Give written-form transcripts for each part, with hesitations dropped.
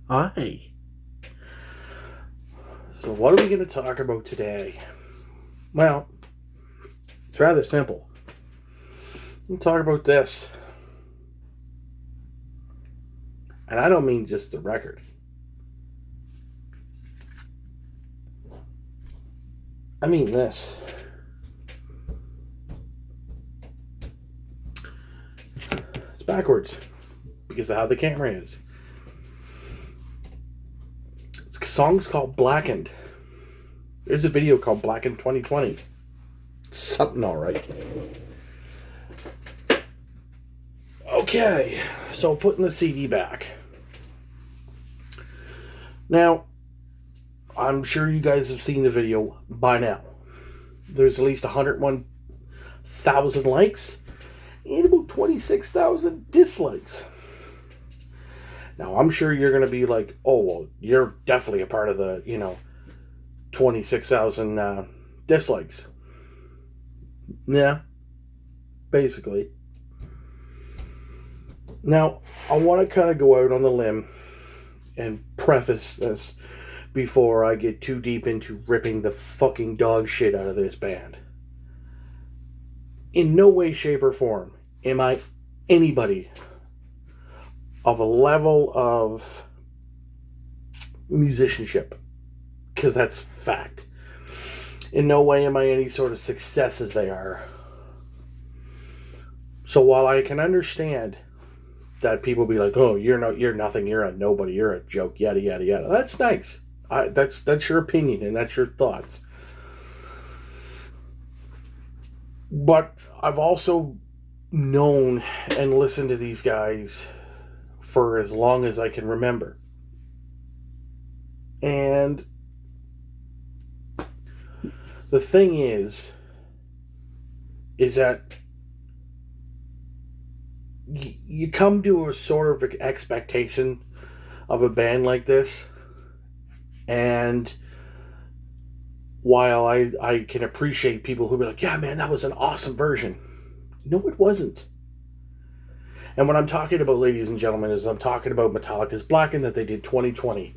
Hi. So, what are we going to talk about today? Well, it's rather simple. We'll talk about this. And I don't mean just the record. I mean this. It's backwards because of how the camera is. The song's called Blackened. There's a video called Blackened 2020. Something alright. Okay, so putting the CD back. Now, I'm sure you guys have seen the video by now. There's at least 101,000 likes and about 26,000 dislikes. Now, I'm sure you're going to be like, oh, well, you're definitely a part of the, 26,000 dislikes. Yeah, basically. Now, I want to kind of go out on the limb and preface this before I get too deep into ripping the fucking dog shit out of this band. In no way, shape, or form am I anybody of a level of musicianship, because that's fact. In no way am I any sort of success as they are. So while I can understand that people be like, "Oh, you're nothing, you're a nobody, you're a joke," yada yada yada. That's nice. That's your opinion and that's your thoughts. But I've also known and listened to these guys for as long as I can remember. And the thing is that you come to a sort of expectation of a band like this, and while I can appreciate people who be like, yeah, man, that was an awesome version. No, it wasn't. And what I'm talking about, ladies and gentlemen, is I'm talking about Metallica's Blackened that they did 2020,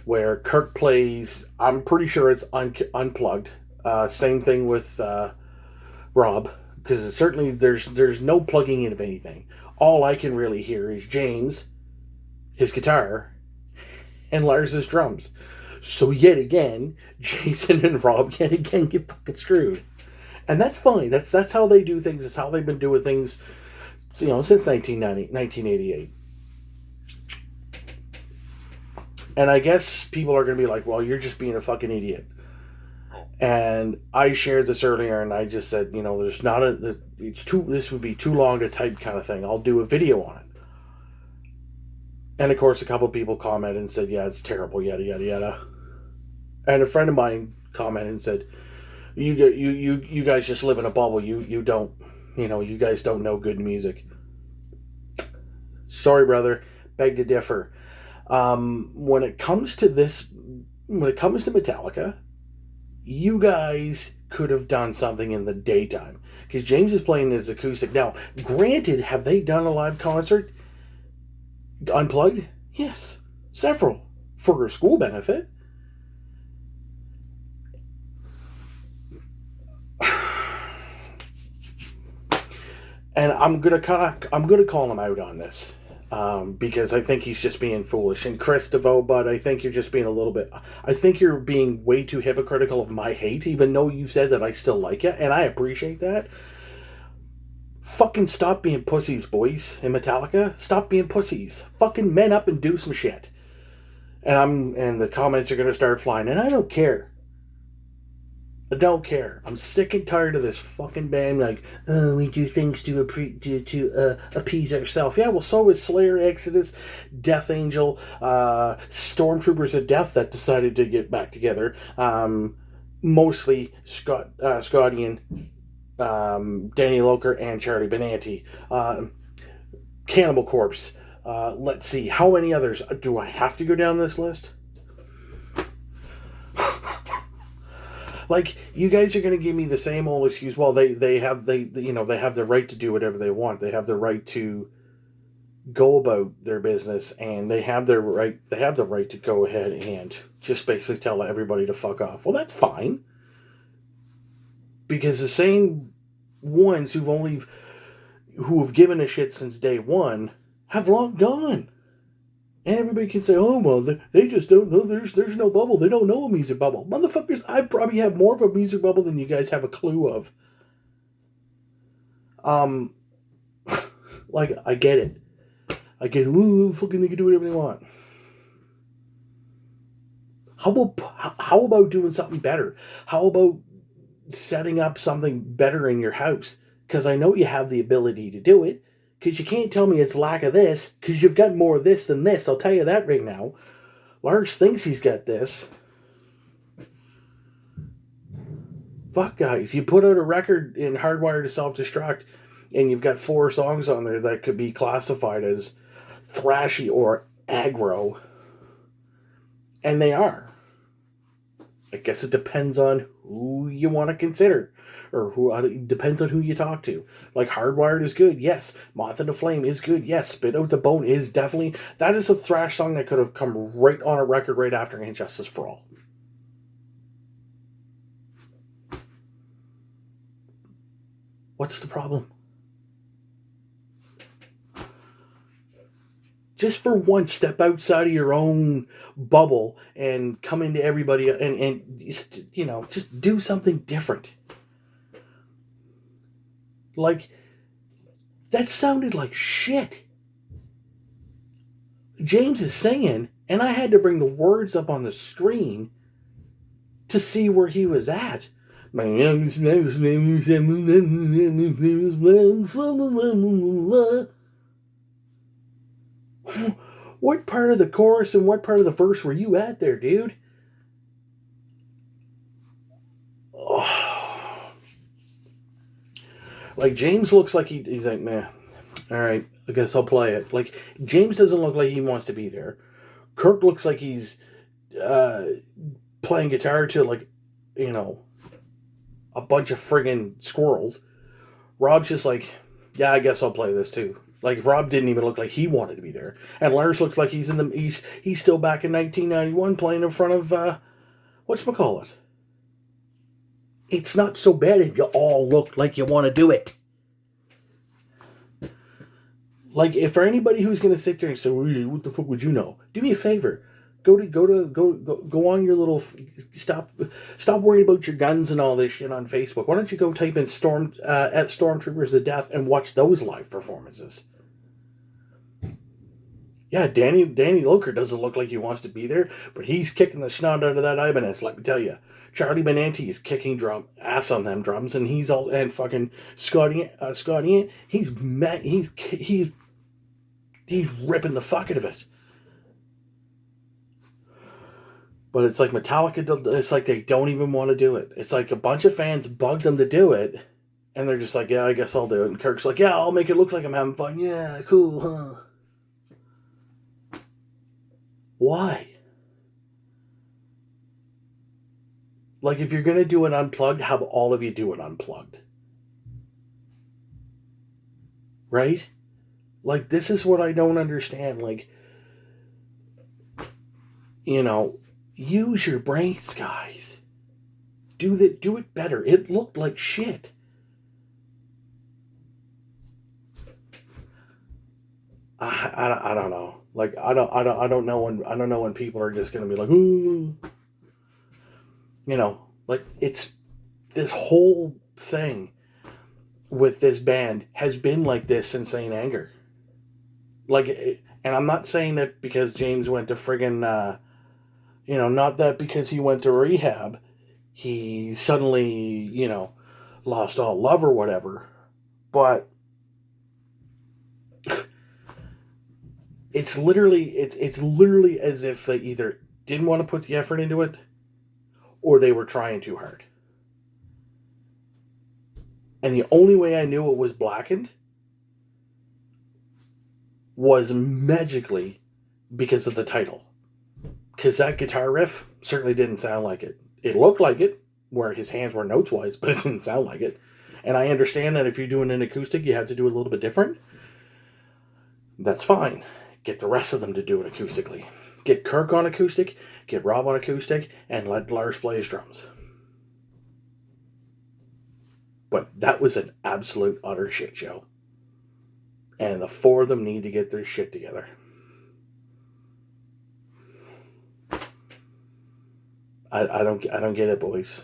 where Kirk plays, I'm pretty sure it's unplugged. Same thing with Rob, because certainly there's no plugging in of anything. All I can really hear is James, his guitar, and Lars's drums. So yet again, Jason and Rob yet again get fucking screwed. And that's fine. That's how they do things. It's how they've been doing things, since 1988. And I guess people are going to be like, well, you're just being a fucking idiot. And I shared this earlier, and I just said, there's not this would be too long to type kind of thing. I'll do a video on it. And of course, a couple people commented and said, yeah, it's terrible, yada, yada, yada. And a friend of mine commented and said, you guys just live in a bubble. You don't, you guys don't know good music. Sorry, brother. Beg to differ. When it comes to Metallica, you guys could have done something in the daytime, because James is playing his acoustic. Now, granted, have they done a live concert unplugged? Yes, several, for a school benefit. And I'm gonna call him out on this, because I think he's just being foolish. And Chris DeVoe, bud, I think you're just being a little bit. I think you're being way too hypocritical of my hate, even though you said that I still like it, and I appreciate that. Fucking stop being pussies, boys, in Metallica. Stop being pussies. Fucking men up and do some shit. And the comments are gonna start flying, and I don't care. I don't care. I'm sick and tired of this fucking band. Like, oh, we do things to appease ourselves. Yeah, well, so is Slayer, Exodus, Death Angel, Stormtroopers of Death that decided to get back together. Mostly Scotty and Danny Loker and Charlie Benanti. Cannibal Corpse. Let's see, how many others do I have to go down this list? Like, you guys are going to give me the same old excuse. Well, they have the right to do whatever they want. They have the right to go about their business, and they have their right. They have the right to go ahead and just basically tell everybody to fuck off. Well, that's fine, because the same ones who have given a shit since day one have long gone. And everybody can say, "Oh well, they just don't know. There's no bubble. They don't know a music bubble, motherfuckers." I probably have more of a music bubble than you guys have a clue of. Um, like I get it. I get, ooh, fucking they can do whatever they want. How about doing something better? How about setting up something better in your house? Because I know you have the ability to do it. Because you can't tell me it's lack of this. Because you've got more of this than this. I'll tell you that right now. Lars thinks he's got this. Fuck, guys. You put out a record in Hardwired to Self-Destruct, and you've got 4 songs on there that could be classified as thrashy or aggro. And they are. I guess it depends on who you want to consider. Or it depends on who you talk to. Like, Hardwired is good, yes. Moth and the Flame is good, yes. Spit Out the Bone is definitely... That is a thrash song that could have come right on a record right after Injustice for All. What's the problem? Just for once, step outside of your own bubble and come into everybody and just, just do something different. Like, that sounded like shit. James is singing, and I had to bring the words up on the screen to see where he was at. What part of the chorus and what part of the verse were you at there, dude? Oh. Like, James looks like he's like, man, alright, I guess I'll play it. Like, James doesn't look like he wants to be there. Kirk looks like he's playing guitar to, like, a bunch of friggin' squirrels. Rob's just like, yeah, I guess I'll play this too. Like, Rob didn't even look like he wanted to be there. And Lars looks like he's still back in 1991 playing in front of, whatchamacallit. It's not so bad if you all look like you want to do it. Like, if for anybody who's going to sit there and say, well, what the fuck would you know? Do me a favor. Go on your little, stop worrying about your guns and all this shit on Facebook. Why don't you go type in at Stormtroopers of Death and watch those live performances? Yeah, Danny Loker doesn't look like he wants to be there, but he's kicking the snot out of that Ibanez, let me tell you. Charlie Benanti is kicking ass on them drums, and fucking Scotty, he's ripping the fuck out of it. But it's like Metallica, it's like they don't even want to do it. It's like a bunch of fans bugged them to do it, and they're just like, yeah, I guess I'll do it. And Kirk's like, yeah, I'll make it look like I'm having fun. Yeah, cool, huh? Why? Like, if you're going to do it unplugged, have all of you do it unplugged. Right? Like, this is what I don't understand. Like, use your brains, guys. Do it better. It looked like shit. I don't know. Like, I don't know when people are just gonna be like, ooh. Like, it's this whole thing with this band has been like this since Saint Anger. Like, and I'm not saying that because James went to friggin', not that because he went to rehab, he suddenly, lost all love or whatever. But it's literally as if they either didn't want to put the effort into it or they were trying too hard. And the only way I knew it was Blackened was magically because of the title. Because that guitar riff certainly didn't sound like it. It looked like it, where his hands were notes-wise, but it didn't sound like it. And I understand that if you're doing an acoustic, you have to do it a little bit different. That's fine. Get the rest of them to do it acoustically. Get Kirk on acoustic, get Rob on acoustic, and let Lars play his drums. But that was an absolute utter shit show. And the four of them need to get their shit together. I don't get it, boys.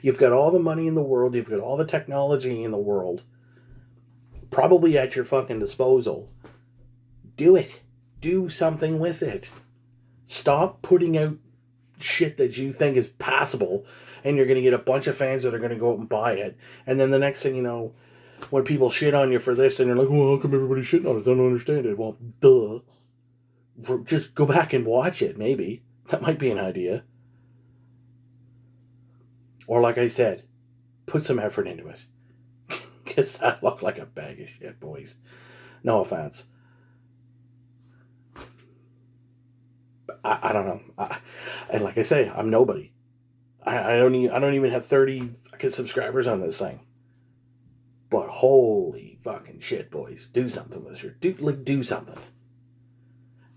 You've got all the money in the world, you've got all the technology in the world, probably at your fucking disposal. Do it. Do something with it. Stop putting out shit that you think is passable, and you're going to get a bunch of fans that are going to go out and buy it. And then the next thing you know, when people shit on you for this, and you're like, well, how come everybody's shitting on it? I don't understand it. Well, duh. Just go back and watch it, maybe. That might be an idea. Or like I said, put some effort into it. Because that looked like a bag of shit, boys. No offense. I don't know. And like I say, I'm nobody. I don't even have 30 fucking subscribers on this thing. But holy fucking shit, boys. Do something with your... Do something.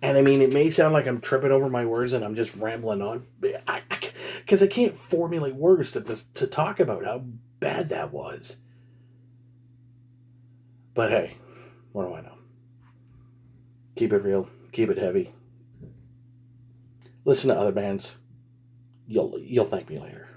And I mean, it may sound like I'm tripping over my words and I'm just rambling on. Because I can't formulate words to talk about how bad that was. But hey, what do I know? Keep it real. Keep it heavy. Listen to other bands. You'll thank me later.